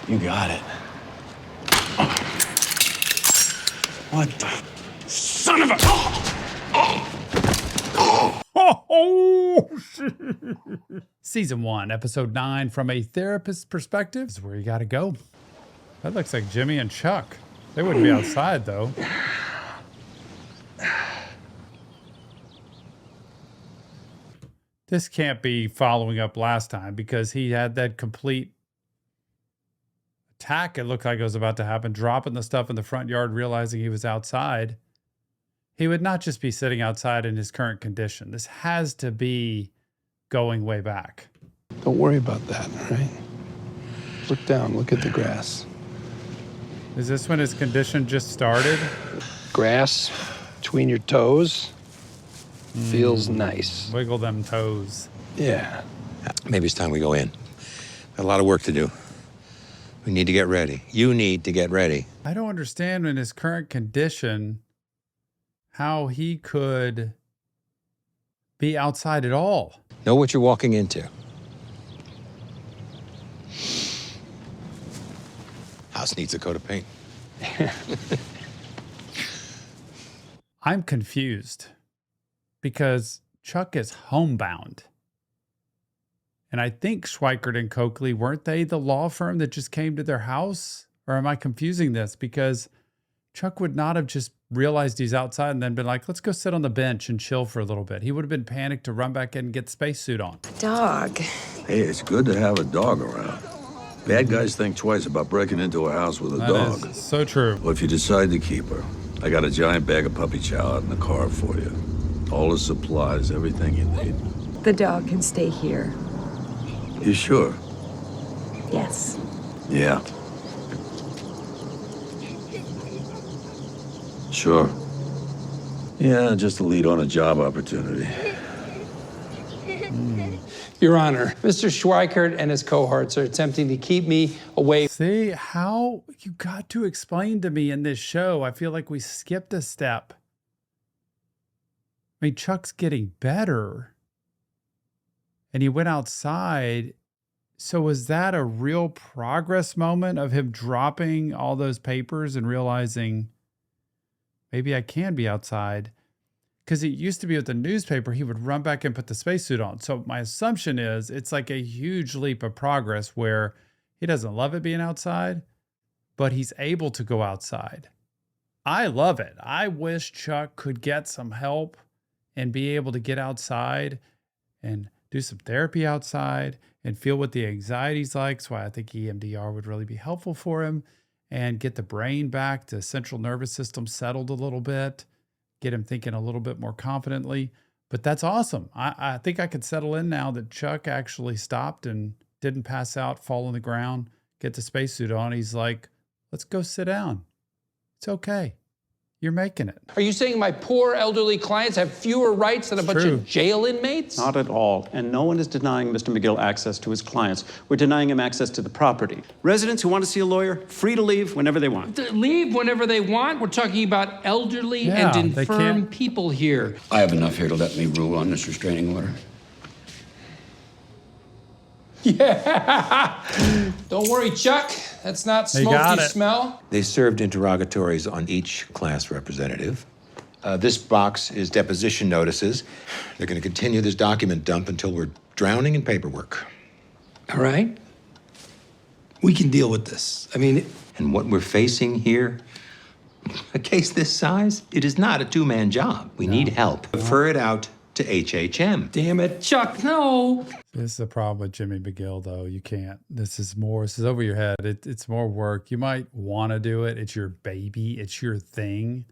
You got it. What the son of a... Oh, shit. Season 1, Episode 9, From a Therapist's Perspective is where you gotta go. That looks like Jimmy and Chuck. They wouldn't be outside, though. This can't be following up last time because he had that complete attack. It looked like it was about to happen, dropping the stuff in the front yard, realizing he was outside. He would not just be sitting outside in his current condition. This has to be going way back. Don't worry about that, all right? Look down, look at the grass. Is this when his condition just started? Grass between your toes feels nice. Wiggle them toes. Yeah. Maybe it's time we go in. Got a lot of work to do. We need to get ready. You need to get ready. I don't understand in his current condition how he could be outside at all. Know what you're walking into. House needs a coat of paint. I'm confused because Chuck is homebound. And I think Schuyler and Kley, weren't they the law firm that just came to their house? Or am I confusing this? Because Chuck would not have just realized he's outside and then been like, let's go sit on the bench and chill for a little bit. He would have been panicked to run back in and get the spacesuit on. Dog. Hey, it's good to have a dog around. Bad guys think twice about breaking into a house with a dog. That is so true. Well, if you decide to keep her, I got a giant bag of puppy chow out in the car for you. All the supplies, everything you need. The dog can stay here. You sure? Yes. Yeah. Sure. Yeah, just a lead on a job opportunity. Your Honor, Mr. Schweikert and his cohorts are attempting to keep me away. See how you got to explain to me in this show. I feel like we skipped a step. I mean, Chuck's getting better and he went outside. So was that a real progress moment of him dropping all those papers and realizing maybe I can be outside? Because it used to be with the newspaper, he would run back and put the spacesuit on. So my assumption is it's like a huge leap of progress where he doesn't love it being outside, but he's able to go outside. I love it. I wish Chuck could get some help and be able to get outside and do some therapy outside and feel what the anxiety's like. So I think EMDR would really be helpful for him and get the brain back, the central nervous system settled a little bit, get him thinking a little bit more confidently. But that's awesome. I think I could settle in now that Chuck actually stopped and didn't pass out, fall on the ground, get the spacesuit on. He's like, let's go sit down. It's okay. You're making it. Are you saying my poor elderly clients have fewer rights than a bunch of jail inmates? Not at all. And no one is denying Mr. McGill access to his clients. We're denying him access to the property. Residents who want to see a lawyer, free to leave whenever they want. Leave whenever they want? We're talking about elderly and infirm people here. I have enough here to let me rule on this restraining order. Yeah. Don't worry, Chuck. That's not smoke you smell. They served interrogatories on each class representative. This box is deposition notices. They're going to continue this document dump until we're drowning in paperwork. All right. We can deal with this. I mean... And what we're facing here, a case this size, it is not a two-man job. We need help. Refer it out to HHM. Damn it, Chuck, no. This is the problem with Jimmy McGill, though. You can't. This is over your head. It's more work. You might want to do it. It's your baby. It's your thing.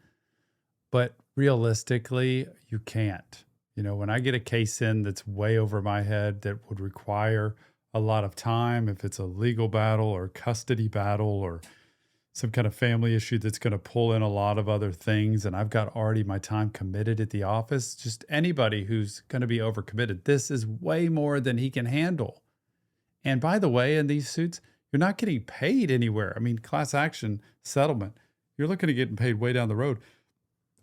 But realistically, you can't. You know, when I get a case in that's way over my head that would require a lot of time, if it's a legal battle or custody battle or some kind of family issue that's going to pull in a lot of other things, and I've got already my time committed at the office, just anybody who's going to be overcommitted, this is way more than he can handle. And by the way, in these suits, you're not getting paid anywhere. I mean, class action settlement, you're looking at getting paid way down the road.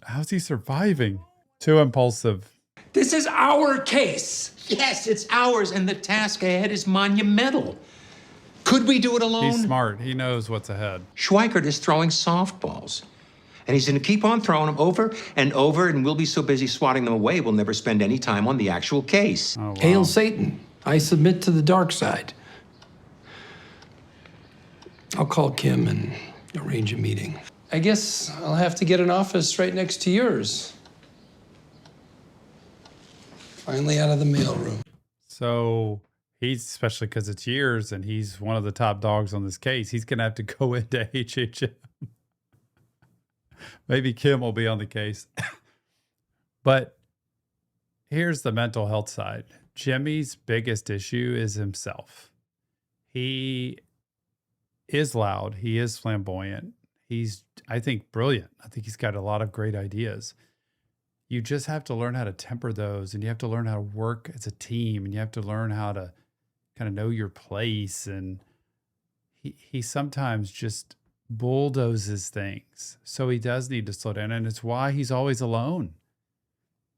How's he surviving? Too impulsive. This is our case. Yes, it's ours, and the task ahead is monumental. Could we do it alone? He's smart. He knows what's ahead. Schweikert is throwing softballs. And he's going to keep on throwing them over and over, and we'll be so busy swatting them away, we'll never spend any time on the actual case. Oh, wow. Hail Satan. I submit to the dark side. I'll call Kim and arrange a meeting. I guess I'll have to get an office right next to yours. Finally out of the mailroom. So he's, especially because it's years and he's one of the top dogs on this case, he's going to have to go into HHM. Maybe Kim will be on the case. But here's the mental health side. Jimmy's biggest issue is himself. He is loud. He is flamboyant. He's, I think, brilliant. I think he's got a lot of great ideas. You just have to learn how to temper those, and you have to learn how to work as a team, and you have to learn how to kind of know your place. And he sometimes just bulldozes things. So he does need to slow down, and it's why he's always alone.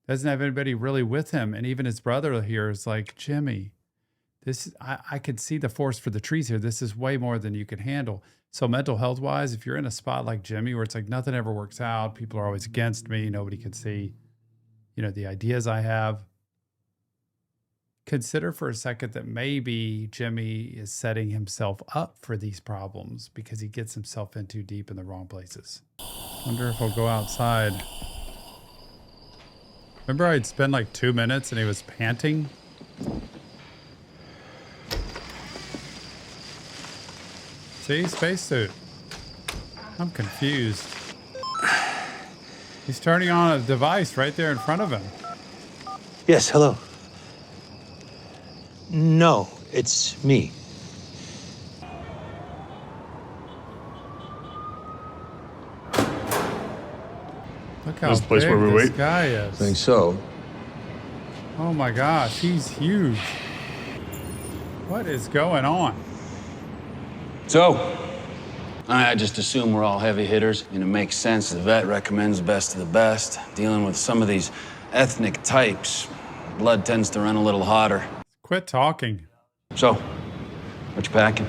Doesn't have anybody really with him. And even his brother here is like, Jimmy, I could see the forest for the trees here. This is way more than you can handle. So mental health wise, if you're in a spot like Jimmy, where it's like nothing ever works out, people are always against me, nobody can see, the ideas I have, consider for a second that maybe Jimmy is setting himself up for these problems because he gets himself in too deep in the wrong places. Wonder if he'll go outside. Remember I'd spend like 2 minutes and he was panting? See, spacesuit. I'm confused. He's turning on a device right there in front of him. Yes, hello. No, it's me. Look how This the place big where we this wait? guy is. Think so. Oh my gosh, he's huge. What is going on? So, I just assume we're all heavy hitters, and it makes sense. The vet recommends the best of the best. Dealing with some of these ethnic types, blood tends to run a little hotter. Quit talking. So, what you packing?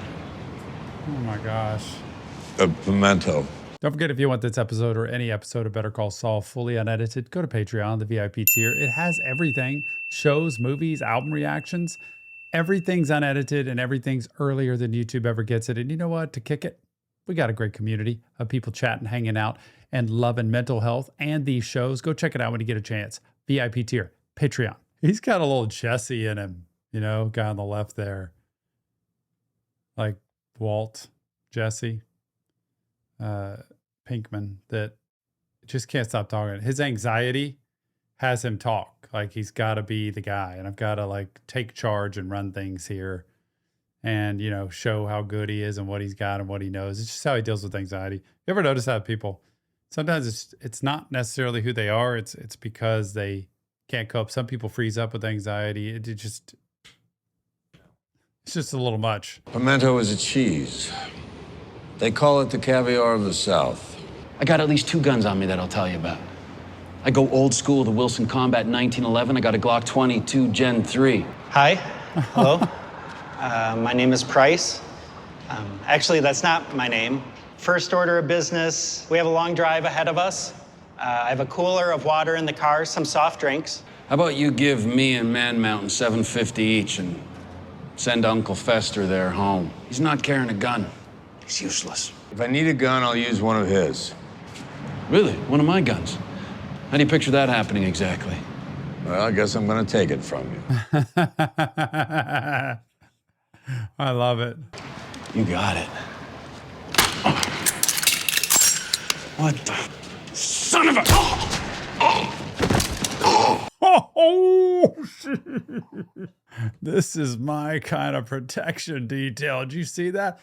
Oh my gosh. A pimento. Don't forget, if you want this episode or any episode of Better Call Saul fully unedited, go to Patreon, the VIP tier. It has everything. Shows, movies, album reactions. Everything's unedited and everything's earlier than YouTube ever gets it. And you know what? To kick it, we got a great community of people chatting, hanging out, and loving mental health and these shows. Go check it out when you get a chance. VIP tier, Patreon. He's got a little Jesse in him, guy on the left there. Like Walt, Jesse, Pinkman, that just can't stop talking. His anxiety has him talk. Like he's got to be the guy, and I've got to take charge and run things here and, show how good he is and what he's got and what he knows. It's just how he deals with anxiety. You ever notice how people, sometimes it's not necessarily who they are. It's because they can't cope. Some people freeze up with anxiety. It's just a little much. Pimento is a cheese. They call it the caviar of the South. I got at least 2 guns on me that I'll tell you about. I go old school, the Wilson Combat 1911. I got a Glock 22 Gen 3. Hi. Hello. My name is Price. Actually, that's not my name. First order of business, we have a long drive ahead of us. I have a cooler of water in the car, some soft drinks. How about you give me and Man Mountain $750 each and send Uncle Fester there home? He's not carrying a gun. He's useless. If I need a gun, I'll use one of his. Really? One of my guns? How do you picture that happening exactly? Well, I guess I'm gonna take it from you. I love it. You got it. What the son of a... Oh, shit. This is my kind of protection detail. Did you see that?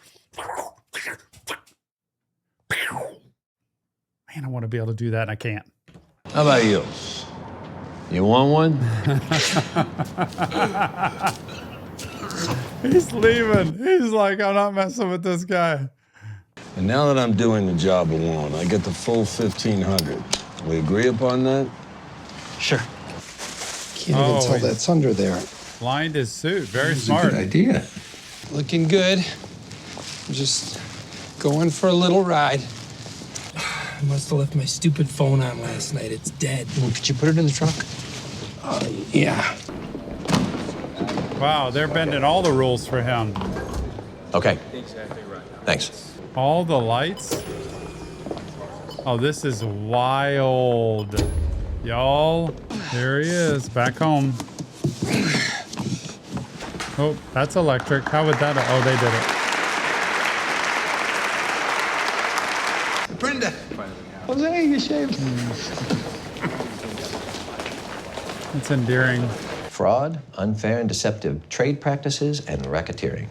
Man, I want to be able to do that, and I can't. How about you? You want one? He's leaving. He's like, I'm not messing with this guy. And now that I'm doing the job alone, I get the full 1,500. We agree upon that? Sure. Can't even tell that's under there. Lined his suit. Very That's a smart. good idea. Looking good. Just going for a little ride. I must have left my stupid phone on last night. It's dead. Could you put it in the truck? Yeah. Wow, they're bending all the rules for him. Okay. Thanks. All the lights? Oh, this is wild. Y'all, there he is, back home. Oh, that's electric. How would that? Oh, they did it. Brenda. Jose, you shaved. It's endearing. Fraud, unfair and deceptive trade practices, and racketeering.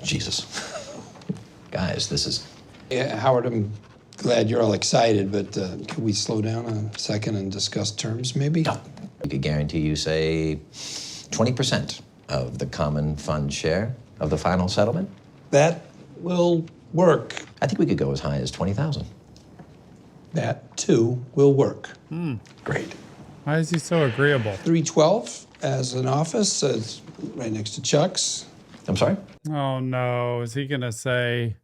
Jesus. Guys, this is... Yeah, Howard, I'm glad you're all excited, but could we slow down a second and discuss terms, maybe? No. I could guarantee you, say, 20% of the common fund share of the final settlement. That will work. I think we could go as high as 20,000. That, too, will work. Great. Why is he so agreeable? 312 as an office, right next to Chuck's. I'm sorry? Oh no, is he gonna say,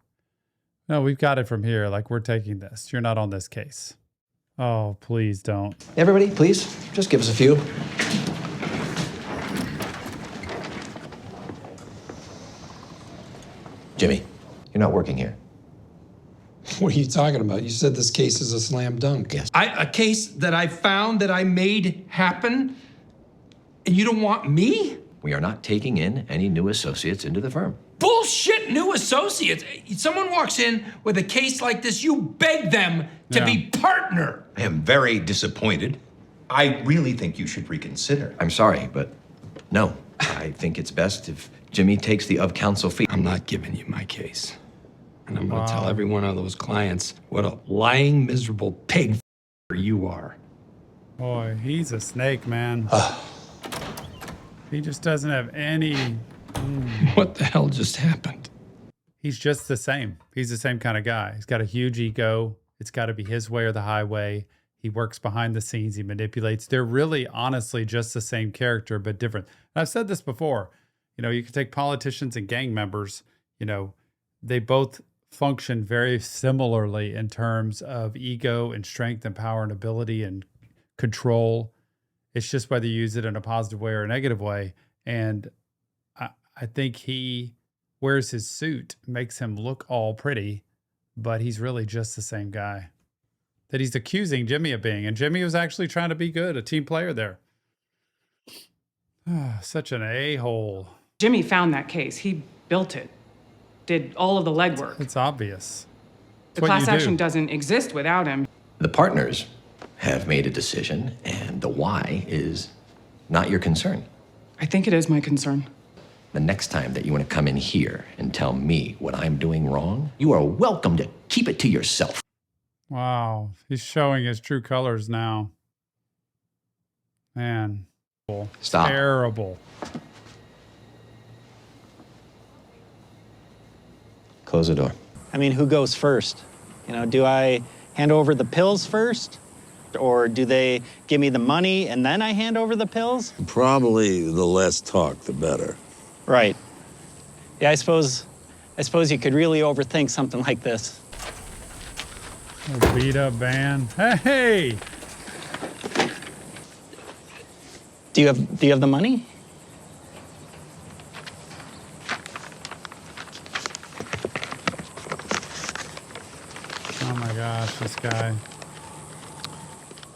no, we've got it from here, like we're taking this. You're not on this case. Oh, please don't. Everybody, please, just give us a few. Jimmy, you're not working here. What are you talking about? You said this case is a slam dunk. Yes. A case that I found that I made happen, and you don't want me? We are not taking in any new associates into the firm. Bullshit, new associates. Someone walks in with a case like this, you beg them to be partner. I am very disappointed. I really think you should reconsider. I'm sorry, but no. I think it's best if Jimmy takes the of-counsel fee. I'm not giving you my case. And I'm gonna tell every one of those clients what a lying, miserable pig you are. Boy, he's a snake, man. He just doesn't have any... What the hell just happened? He's just the same. He's the same kind of guy. He's got a huge ego. It's got to be his way or the highway. He works behind the scenes. He manipulates. They're really, honestly, just the same character, but different. And I've said this before. You know, you can take politicians and gang members. You know, they both function very similarly in terms of ego and strength and power and ability and control. It's just whether you use it in a positive way or a negative way. And I think he wears his suit, makes him look all pretty, but he's really just the same guy that he's accusing Jimmy of being. And Jimmy was actually trying to be good, a team player there. Such an a-hole. Jimmy found that case. He built it, did all of the legwork. It's obvious. The class action doesn't exist without him. The partners have made a decision, and the why is not your concern. I think it is my concern. The next time that you want to come in here and tell me what I'm doing wrong, you are welcome to keep it to yourself. Wow. He's showing his true colors now. Man. Stop. Terrible. Close the door. I mean, who goes first? You know, do I hand over the pills first? Or do they give me the money and then I hand over the pills? Probably the less talk, the better. Right. Yeah, I suppose you could really overthink something like this. A beat up band. Hey! Do you have the money? Oh my gosh, this guy.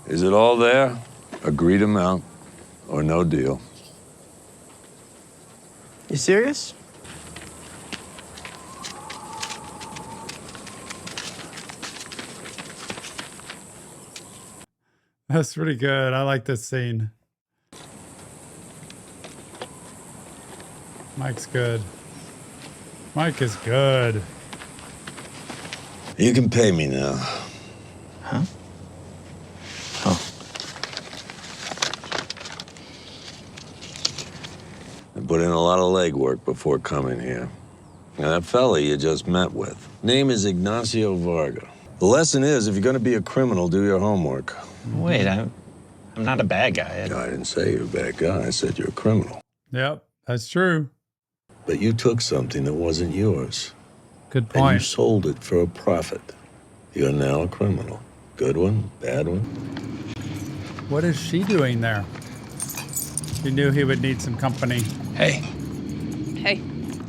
Is it all there? Agreed amount or no deal? You serious? That's pretty good. I like this scene. Mike's good. Mike is good. You can pay me now. Huh? Oh. I put in a lot of legwork before coming here. Now, that fella you just met with, name is Ignacio Varga. The lesson is, if you're gonna be a criminal, do your homework. Wait, I'm not a bad guy. I didn't say you're a bad guy. I said you're a criminal. Yep, that's true. But you took something that wasn't yours. Good And you point. sold it for a profit. You're now a criminal. Good one, bad one. What is she doing there? She knew he would need some company. Hey, Hey,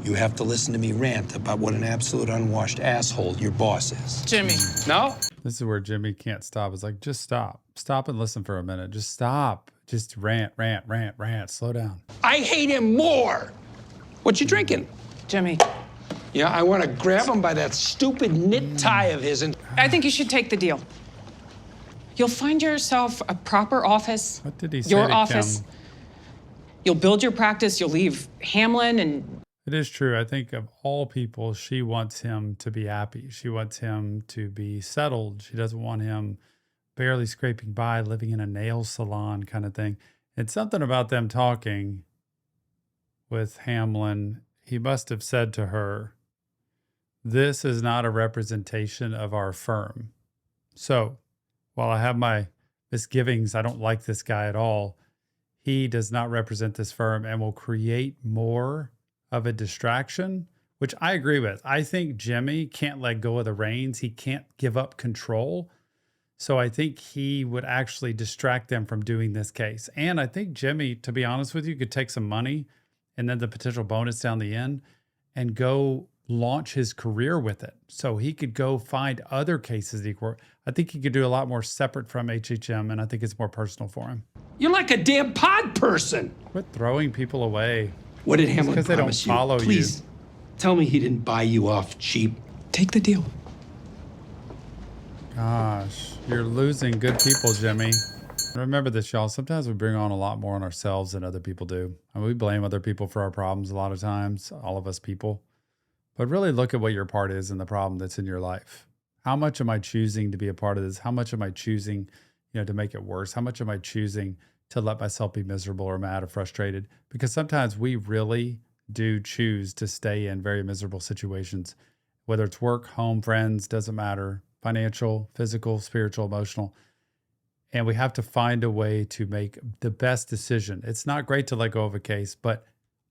You have to listen to me rant about what an absolute unwashed asshole your boss is. Jimmy. no? This is where Jimmy can't stop. It's like, just stop. Stop and listen for a minute. Just stop. Just rant. Slow down. I hate him more. What you drinking? Jimmy, Yeah, I want to grab him by that stupid knit tie of his and... I think you should take the deal. You'll find yourself a proper office. What did he say Your to office. Kim? You'll build your practice. You'll leave Hamlin and It is true. I think of all people, she wants him to be happy. She wants him to be settled. She doesn't want him barely scraping by, living in a nail salon kind of thing. It's something about them talking with Hamlin. He must have said to her, "This is not a representation of our firm." So while I have my misgivings, I don't like this guy at all. He does not represent this firm and will create more of a distraction, which I agree with. I think Jimmy can't let go of the reins. He can't give up control. So I think he would actually distract them from doing this case. And I think Jimmy, to be honest with you, could take some money and then the potential bonus down the end and go launch his career with it. So he could go find other cases that he could work. I think he could do a lot more separate from HHM, and I think it's more personal for him. You're like a damn pod person. Quit throwing people away. What did Hamlin Because they don't promise you? follow you. Please, tell me he didn't buy you off cheap. Take the deal. Gosh, you're losing good people, Jimmy. Remember this, y'all. Sometimes we bring on a lot more on ourselves than other people do. And we blame other people for our problems a lot of times, all of us people. But really look at what your part is in the problem that's in your life. How much am I choosing to be a part of this? How much am I choosing, to make it worse? How much am I choosing to let myself be miserable or mad or frustrated? Because sometimes we really do choose to stay in very miserable situations, whether it's work, home, friends, doesn't matter, financial, physical, spiritual, emotional. And we have to find a way to make the best decision. It's not great to let go of a case, but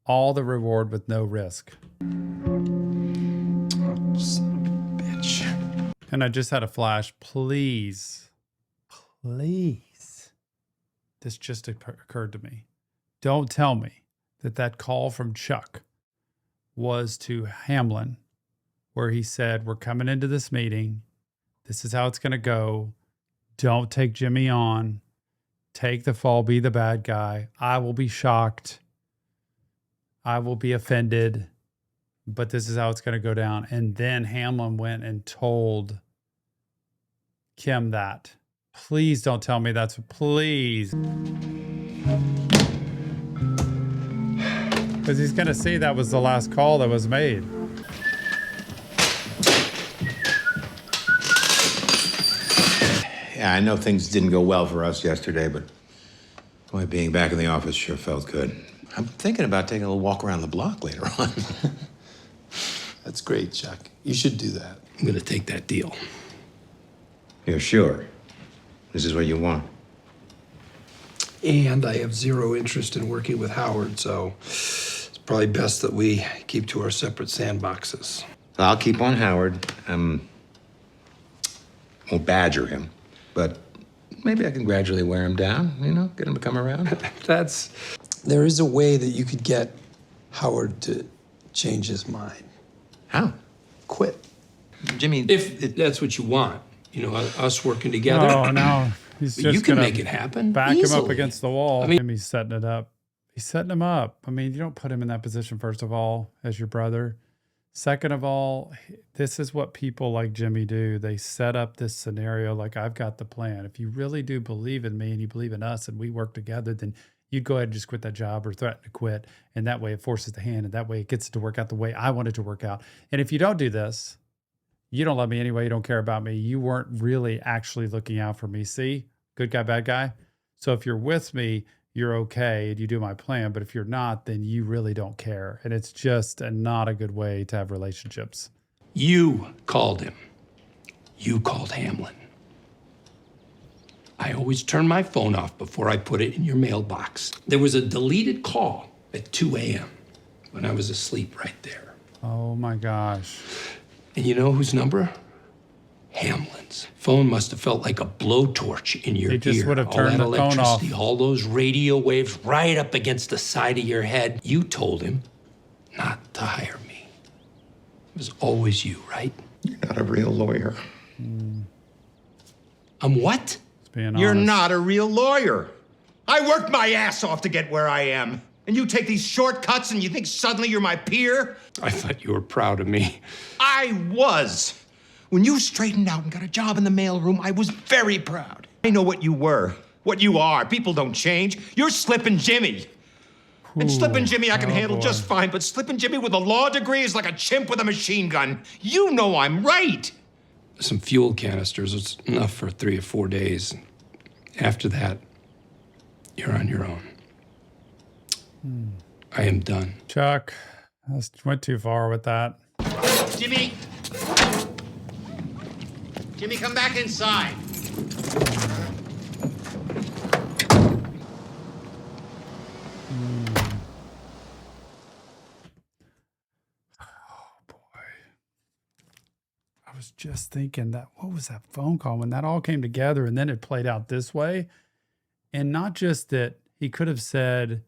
all the reward with no risk. Son of a bitch. And I just had a flash. Please. This just occurred to me. Don't tell me that call from Chuck was to Hamlin, where he said, "We're coming into this meeting. This is how it's going to go. Don't take Jimmy on. Take the fall, be the bad guy. I will be shocked. I will be offended. But this is how it's going to go down." And then Hamlin went and told Kim that. Please don't tell me that's, please. Because he's going to see that was the last call that was made. Yeah, I know things didn't go well for us yesterday, but boy, being back in the office sure felt good. I'm thinking about taking a little walk around the block later on. That's great, Chuck. You should do that. I'm gonna take that deal. You're sure? This is what you want? And I have zero interest in working with Howard, so it's probably best that we keep to our separate sandboxes. I'll keep on Howard. Won't badger him, but maybe I can gradually wear him down, get him to come around. There is a way that you could get Howard to change his mind. How? Quit. Jimmy. If that's what you want, us working together. Oh, no. He's But just you can gonna make it happen. Back him up easily. against the wall. I mean- Jimmy's setting it up. He's setting him up. I mean, you don't put him in that position, first of all, as your brother. Second of all, this is what people like Jimmy do. They set up this scenario like, I've got the plan. If you really do believe in me and you believe in us and we work together, then you'd go ahead and just quit that job or threaten to quit. And that way it forces the hand. And that way it gets it to work out the way I want it to work out. And if you don't do this, you don't love me anyway. You don't care about me. You weren't really actually looking out for me. See? Good guy, bad guy. So if you're with me, you're okay and you do my plan. But if you're not, then you really don't care. And it's just not a good way to have relationships. You called him. You called Hamlin. I always turn my phone off before I put it in your mailbox. There was a deleted call at 2 a.m. when I was asleep right there. Oh my gosh. And you know whose number? Hamlin's. Phone must have felt like a blowtorch in your He just ear. would have All turned that the phone off. electricity, all those radio waves right up against the side of your head. You told him not to hire me. It was always you, right? You're not a real lawyer. I'm what? Being You're honest. not a real lawyer. I worked my ass off to get where I am. And you take these shortcuts and you think suddenly you're my peer? I thought you were proud of me. I was. When you straightened out and got a job in the mailroom, I was very proud. I know what you were, what you are. People don't change. You're Slippin' Jimmy. And Slippin' Jimmy I can handle just fine, but Slippin' Jimmy with a law degree is like a chimp with a machine gun. You know I'm right. Some fuel canisters was enough for 3 or 4 days. After that, you're on your own. I am done. Chuck, I went too far with that. Jimmy! Jimmy, come back inside. I was just thinking that, what was that phone call when that all came together and then it played out this way? And not just that he could have said,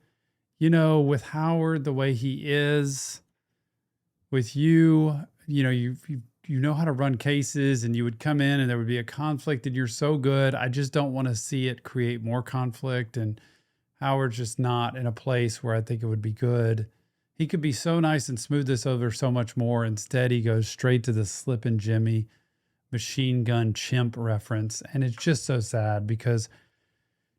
you know, with Howard, the way he is, with you, you know, you know how to run cases and you would come in and there would be a conflict and you're so good. I just don't want to see it create more conflict. And Howard's just not in a place where I think it would be good. He could be so nice and smooth this over so much more. Instead, he goes straight to the Slippin' Jimmy machine gun chimp reference. And it's just so sad because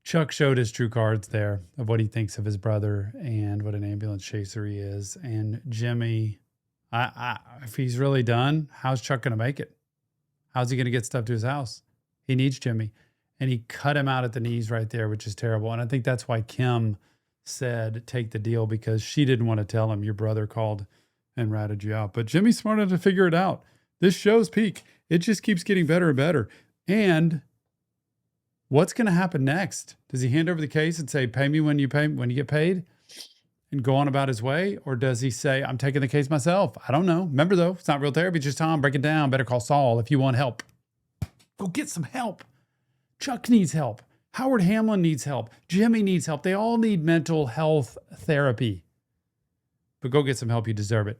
Chuck showed his true cards there of what he thinks of his brother and what an ambulance chaser he is. And Jimmy, if he's really done, how's Chuck going to make it? How's he going to get stuff to his house? He needs Jimmy. And he cut him out at the knees right there, which is terrible. And I think that's why Kim said, take the deal, because she didn't want to tell him your brother called and ratted you out. But Jimmy's smart enough to figure it out. This show's peak. It just keeps getting better and better. And what's going to happen next? Does he hand over the case and say, pay me when you get paid and go on about his way? Or does he say, I'm taking the case myself? I don't know. Remember though, it's not real therapy. It's just Tom, break it down. Better call Saul if you want help. Go get some help. Chuck needs help. Howard Hamlin needs help. Jimmy needs help. They all need mental health therapy. But go get some help. You deserve it.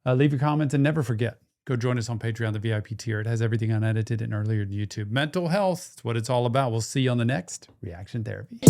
Leave your comments and never forget, go join us on Patreon, the VIP tier. It has everything unedited and earlier than YouTube. Mental health, it's what it's all about. We'll see you on the next Reaction Therapy.